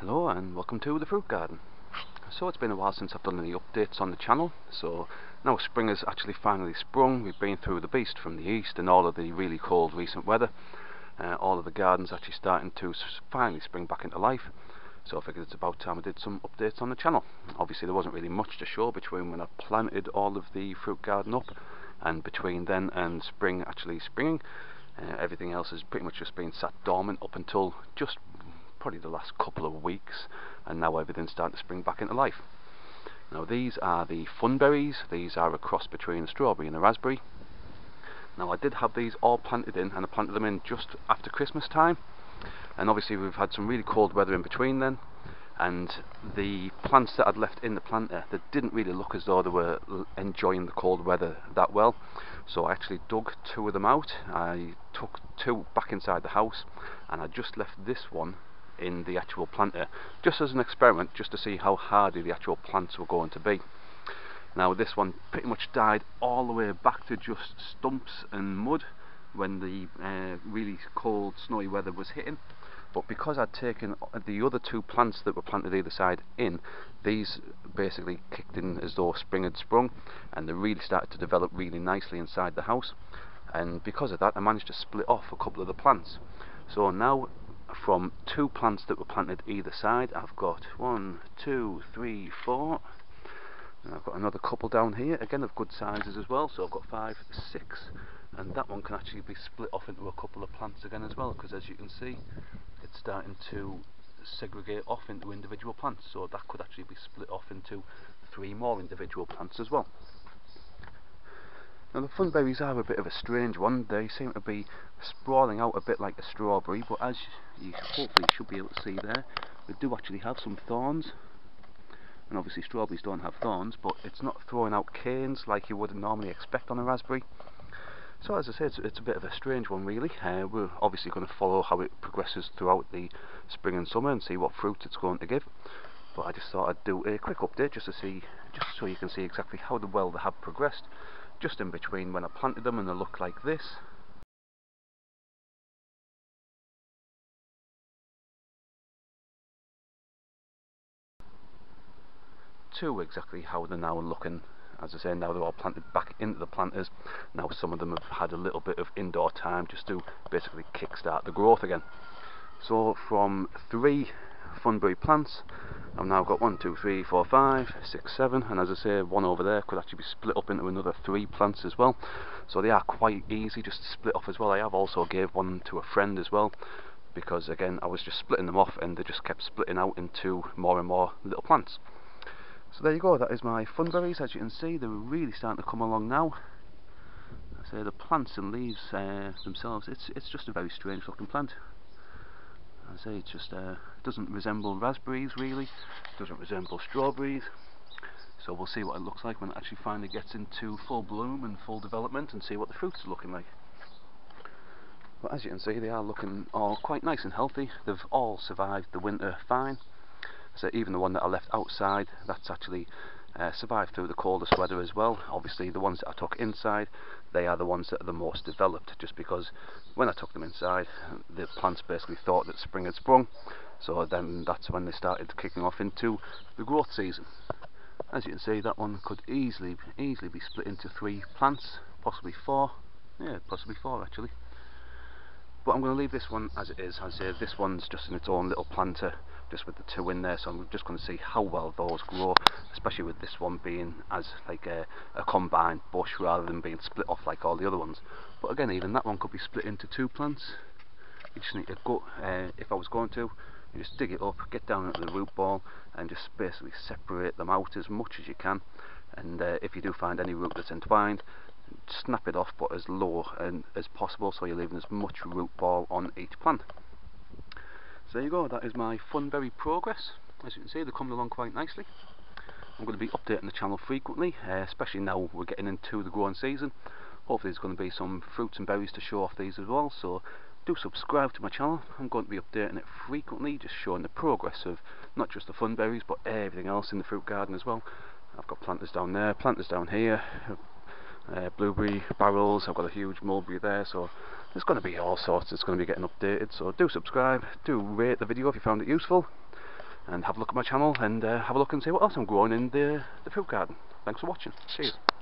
Hello and welcome to the fruit garden. So it's been a while since I've done any updates on the channel, so now spring has actually finally sprung. We've been through the beast from the east and all of the really cold recent weather. All of the gardens actually starting to finally spring back into life, so I figured it's about time I did some updates on the channel. Obviously there wasn't really much to show between when I planted all of the fruit garden up and between then and spring actually springing. Everything else has pretty much just been sat dormant up until just probably the last couple of weeks, and now everything's starting to spring back into life. Now these are the Funberries. These are a cross between a strawberry and a raspberry. Now I did have these all planted in, and I planted them in just after Christmas time, and obviously we've had some really cold weather in between then, and the plants that I'd left in the planter, they didn't really look as though they were enjoying the cold weather that well, so I actually dug two of them out. I took two back inside the house, and I just left this one in the actual planter just as an experiment, just to see how hardy the actual plants were going to be. Now this one pretty much died all the way back to just stumps and mud when the really cold snowy weather was hitting, but because I'd taken the other two plants that were planted either side in, these basically kicked in as though spring had sprung, and they really started to develop really nicely inside the house, and because of that I managed to split off a couple of the plants. So now from two plants that were planted either side, I've got 1, 2, 3, 4, and I've got another couple down here, again of good sizes as well, so I've got 5, 6, and that one can actually be split off into a couple of plants again as well, because as you can see it's starting to segregate off into individual plants, so that could actually be split off into 3 more individual plants as well. Now the Funberries are a bit of a strange one. They seem to be sprawling out a bit like a strawberry, but as you hopefully should be able to see there, they do actually have some thorns. And obviously strawberries don't have thorns, but it's not throwing out canes like you would normally expect on a raspberry. So as I said, it's a bit of a strange one really. We're obviously going to follow how it progresses throughout the spring and summer and see what fruit it's going to give. But I just thought I'd do a quick update just so you can see exactly how well they have progressed, just in between when I planted them and they look like this, to exactly how they're now looking. As I say, now they're all planted back into the planters. Now some of them have had a little bit of indoor time just to basically kick-start the growth again. So from 3 Funberry plants, I've now got 1, 2, 3, 4, 5, 6, 7, and as I say, one over there could actually be split up into another 3 plants as well. So they are quite easy just to split off as well. I have also gave one to a friend as well, because again I was just splitting them off and they just kept splitting out into more and more little plants. So there you go, that is my Funberries. As you can see, they're really starting to come along now. I say the plants and leaves themselves, it's just a very strange looking plant. I say it just doesn't resemble raspberries really, doesn't resemble strawberries, so we'll see what it looks like when it actually finally gets into full bloom and full development, and see what the fruits are looking like. But as you can see, they are looking all quite nice and healthy. They've all survived the winter fine, so even the one that I left outside, that's actually survived through the coldest weather as well. Obviously the ones that I took inside, they are the ones that are the most developed, just because when I took them inside the plants basically thought that spring had sprung, so then that's when they started kicking off into the growth season. As you can see, that one could easily be split into 3 plants, possibly 4, yeah, possibly 4 actually. But I'm going to leave this one as it is. As I say, this one's just in its own little planter, just with the 2 in there, so I'm just going to see how well those grow, especially with this one being as like a combined bush rather than being split off like all the other ones. But again, even that one could be split into 2 plants. You just need to go, if I was going to, you just dig it up, get down into the root ball and just basically separate them out as much as you can, and if you do find any root that's entwined, snap it off, but as low as possible, so you're leaving as much root ball on each plant. So there you go, that is my Funberry progress. As you can see, they're coming along quite nicely. I'm going to be updating the channel frequently, especially now we're getting into the growing season. Hopefully there's going to be some fruits and berries to show off these as well, so do subscribe to my channel. I'm going to be updating it frequently, just showing the progress of not just the Funberries but everything else in the fruit garden as well. I've got planters down there, planters down here, blueberry barrels, I've got a huge mulberry there, so there's going to be all sorts that's going to be getting updated. So do subscribe, do rate the video if you found it useful, and have a look at my channel and have a look and see what else I'm growing in the fruit garden. Thanks for watching. See you.